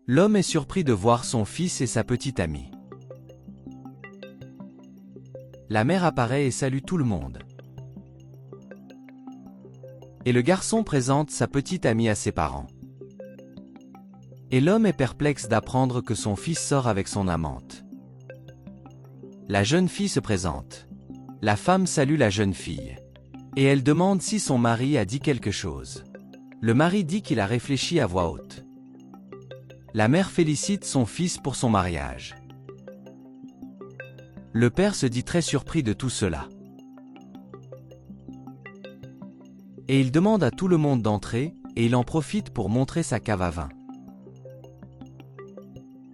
L'homme est surpris de voir son fils et sa petite amie. La mère apparaît et salue tout le monde. Et le garçon présente sa petite amie à ses parents. Et l'homme est perplexe d'apprendre que son fils sort avec son amante. La jeune fille se présente. La femme salue la jeune fille. Et elle demande si son mari a dit quelque chose. Le mari dit qu'il a réfléchi à voix haute. La mère félicite son fils pour son mariage. Le père se dit très surpris de tout cela. Et il demande à tout le monde d'entrer, et il en profite pour montrer sa cave à vin.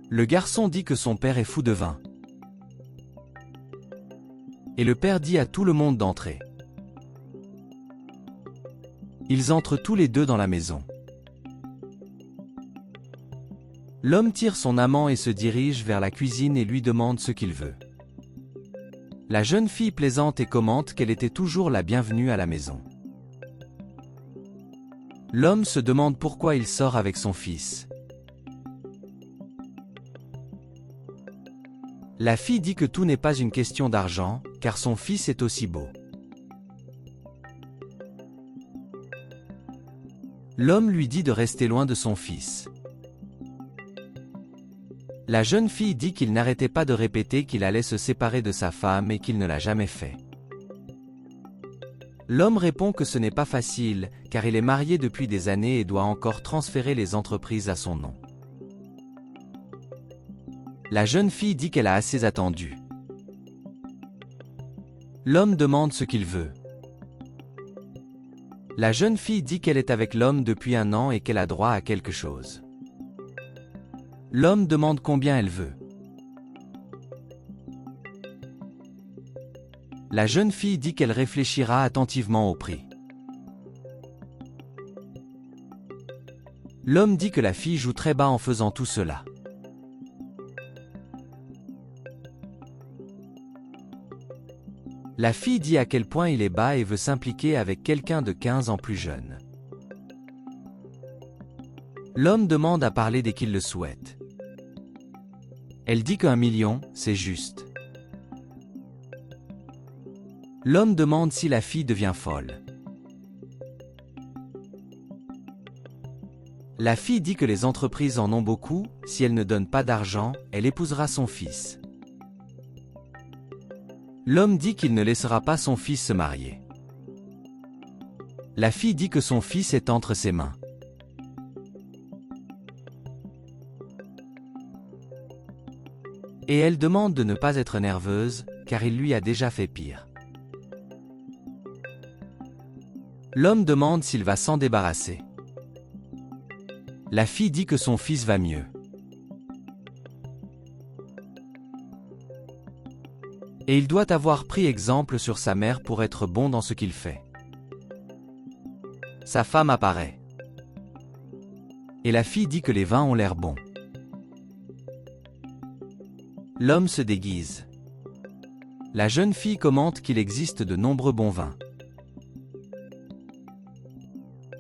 Le garçon dit que son père est fou de vin. Et le père dit à tout le monde d'entrer. Ils entrent tous les deux dans la maison. L'homme tire son amant et se dirige vers la cuisine et lui demande ce qu'il veut. La jeune fille plaisante et commente qu'elle était toujours la bienvenue à la maison. L'homme se demande pourquoi il sort avec son fils. La fille dit que tout n'est pas une question d'argent, car son fils est aussi beau. L'homme lui dit de rester loin de son fils. La jeune fille dit qu'il n'arrêtait pas de répéter qu'il allait se séparer de sa femme et qu'il ne l'a jamais fait. L'homme répond que ce n'est pas facile, car il est marié depuis des années et doit encore transférer les entreprises à son nom. La jeune fille dit qu'elle a assez attendu. L'homme demande ce qu'il veut. La jeune fille dit qu'elle est avec l'homme depuis 1 an et qu'elle a droit à quelque chose. L'homme demande combien elle veut. La jeune fille dit qu'elle réfléchira attentivement au prix. L'homme dit que la fille joue très bas en faisant tout cela. La fille dit à quel point il est bas et veut s'impliquer avec quelqu'un de 15 ans plus jeune. L'homme demande à parler dès qu'il le souhaite. Elle dit qu'1 million, c'est juste. L'homme demande si la fille devient folle. La fille dit que les entreprises en ont beaucoup, si elle ne donne pas d'argent, elle épousera son fils. L'homme dit qu'il ne laissera pas son fils se marier. La fille dit que son fils est entre ses mains. Et elle demande de ne pas être nerveuse, car il lui a déjà fait pire. L'homme demande s'il va s'en débarrasser. La fille dit que son fils va mieux. Et il doit avoir pris exemple sur sa mère pour être bon dans ce qu'il fait. Sa femme apparaît. Et la fille dit que les vins ont l'air bons. L'homme se déguise. La jeune fille commente qu'il existe de nombreux bons vins.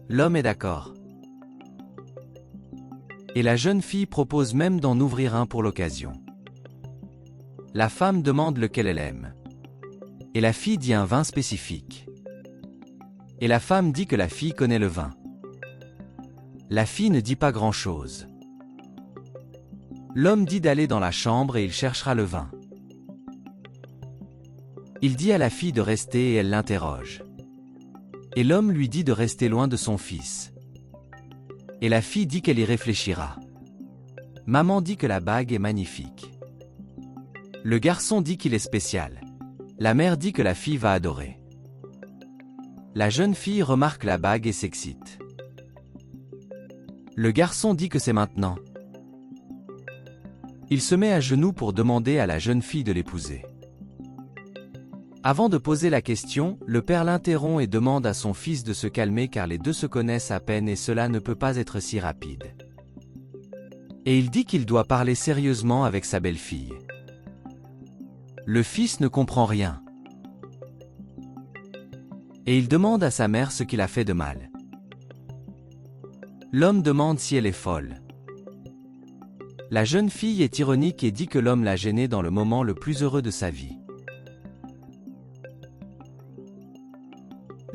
L'homme est d'accord. Et la jeune fille propose même d'en ouvrir un pour l'occasion. La femme demande lequel elle aime. Et la fille dit un vin spécifique. Et la femme dit que la fille connaît le vin. La fille ne dit pas grand-chose. L'homme dit d'aller dans la chambre et il cherchera le vin. Il dit à la fille de rester et elle l'interroge. Et l'homme lui dit de rester loin de son fils. Et la fille dit qu'elle y réfléchira. Maman dit que la bague est magnifique. Le garçon dit qu'il est spécial. La mère dit que la fille va adorer. La jeune fille remarque la bague et s'excite. Le garçon dit que c'est maintenant. Il se met à genoux pour demander à la jeune fille de l'épouser. Avant de poser la question, le père l'interrompt et demande à son fils de se calmer car les deux se connaissent à peine et cela ne peut pas être si rapide. Et il dit qu'il doit parler sérieusement avec sa belle-fille. Le fils ne comprend rien. Et il demande à sa mère ce qu'il a fait de mal. L'homme demande si elle est folle. La jeune fille est ironique et dit que l'homme l'a gênée dans le moment le plus heureux de sa vie.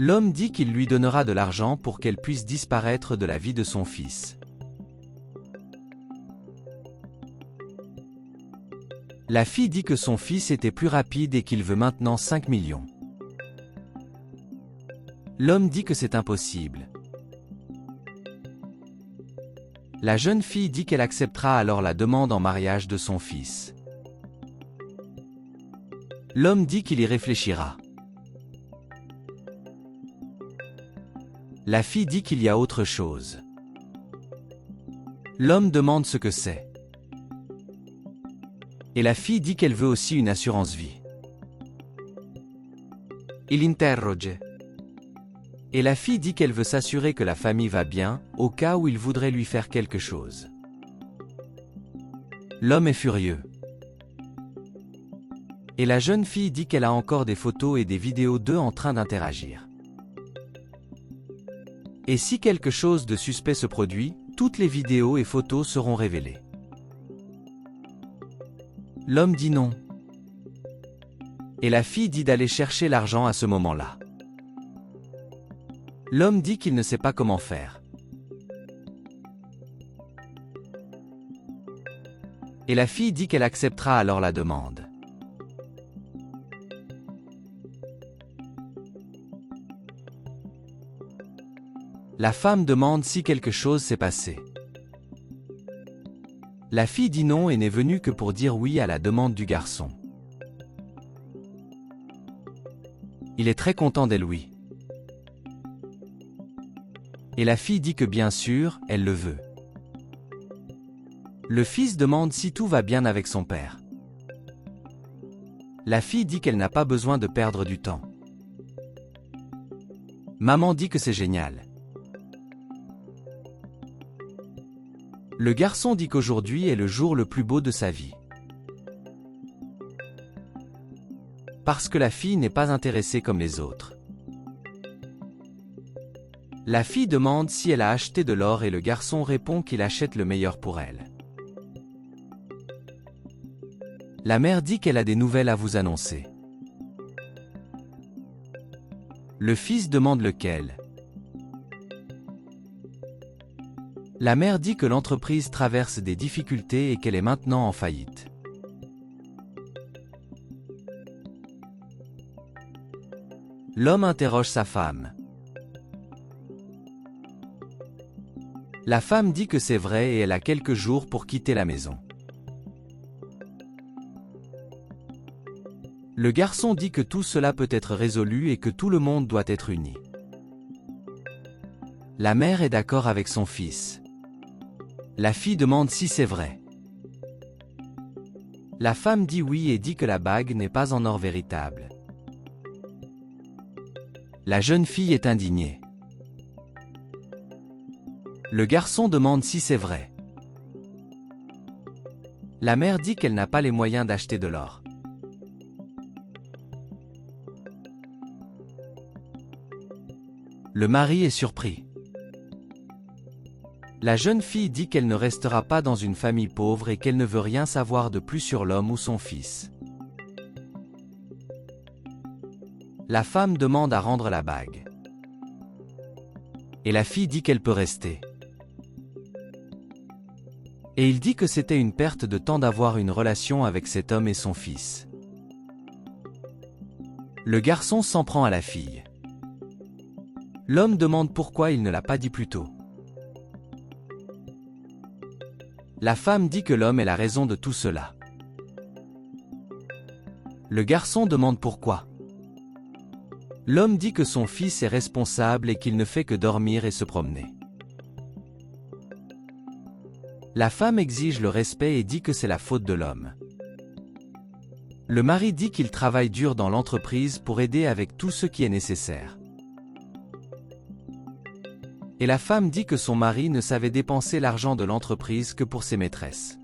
L'homme dit qu'il lui donnera de l'argent pour qu'elle puisse disparaître de la vie de son fils. La fille dit que son fils était plus rapide et qu'il veut maintenant 5 millions. L'homme dit que c'est impossible. La jeune fille dit qu'elle acceptera alors la demande en mariage de son fils. L'homme dit qu'il y réfléchira. La fille dit qu'il y a autre chose. L'homme demande ce que c'est. Et la fille dit qu'elle veut aussi une assurance vie. Il interroge. Et la fille dit qu'elle veut s'assurer que la famille va bien, au cas où il voudrait lui faire quelque chose. L'homme est furieux. Et la jeune fille dit qu'elle a encore des photos et des vidéos d'eux en train d'interagir. Et si quelque chose de suspect se produit, toutes les vidéos et photos seront révélées. L'homme dit non. Et la fille dit d'aller chercher l'argent à ce moment-là. L'homme dit qu'il ne sait pas comment faire. Et la fille dit qu'elle acceptera alors la demande. La femme demande si quelque chose s'est passé. La fille dit non et n'est venue que pour dire oui à la demande du garçon. Il est très content d'elle, oui. Et la fille dit que bien sûr, elle le veut. Le fils demande si tout va bien avec son père. La fille dit qu'elle n'a pas besoin de perdre du temps. Maman dit que c'est génial. Le garçon dit qu'aujourd'hui est le jour le plus beau de sa vie. Parce que la fille n'est pas intéressée comme les autres. La fille demande si elle a acheté de l'or et le garçon répond qu'il achète le meilleur pour elle. La mère dit qu'elle a des nouvelles à vous annoncer. Le fils demande lequel. La mère dit que l'entreprise traverse des difficultés et qu'elle est maintenant en faillite. L'homme interroge sa femme. La femme dit que c'est vrai et elle a quelques jours pour quitter la maison. Le garçon dit que tout cela peut être résolu et que tout le monde doit être uni. La mère est d'accord avec son fils. La fille demande si c'est vrai. La femme dit oui et dit que la bague n'est pas en or véritable. La jeune fille est indignée. Le garçon demande si c'est vrai. La mère dit qu'elle n'a pas les moyens d'acheter de l'or. Le mari est surpris. La jeune fille dit qu'elle ne restera pas dans une famille pauvre et qu'elle ne veut rien savoir de plus sur l'homme ou son fils. La femme demande à rendre la bague. Et la fille dit qu'elle peut rester. Et il dit que c'était une perte de temps d'avoir une relation avec cet homme et son fils. Le garçon s'en prend à la fille. L'homme demande pourquoi il ne l'a pas dit plus tôt. La femme dit que l'homme est la raison de tout cela. Le garçon demande pourquoi. L'homme dit que son fils est responsable et qu'il ne fait que dormir et se promener. La femme exige le respect et dit que c'est la faute de l'homme. Le mari dit qu'il travaille dur dans l'entreprise pour aider avec tout ce qui est nécessaire. Et la femme dit que son mari ne savait dépenser l'argent de l'entreprise que pour ses maîtresses.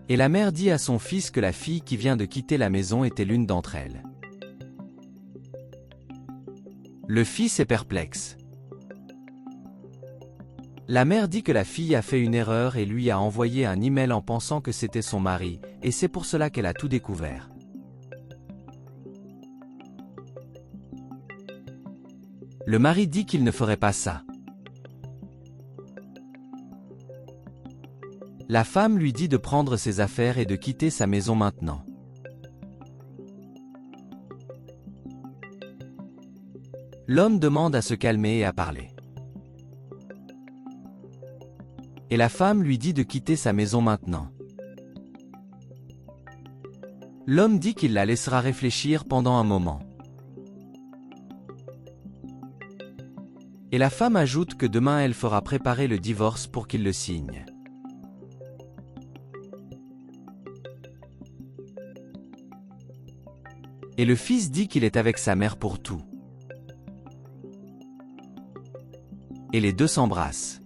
Et la mère dit à son fils que la fille qui vient de quitter la maison était l'une d'entre elles. Le fils est perplexe. La mère dit que la fille a fait une erreur et lui a envoyé un email en pensant que c'était son mari, et c'est pour cela qu'elle a tout découvert. Le mari dit qu'il ne ferait pas ça. La femme lui dit de prendre ses affaires et de quitter sa maison maintenant. L'homme demande à se calmer et à parler. Et la femme lui dit de quitter sa maison maintenant. L'homme dit qu'il la laissera réfléchir pendant un moment. Et la femme ajoute que demain elle fera préparer le divorce pour qu'il le signe. Et le fils dit qu'il est avec sa mère pour tout. Et les deux s'embrassent.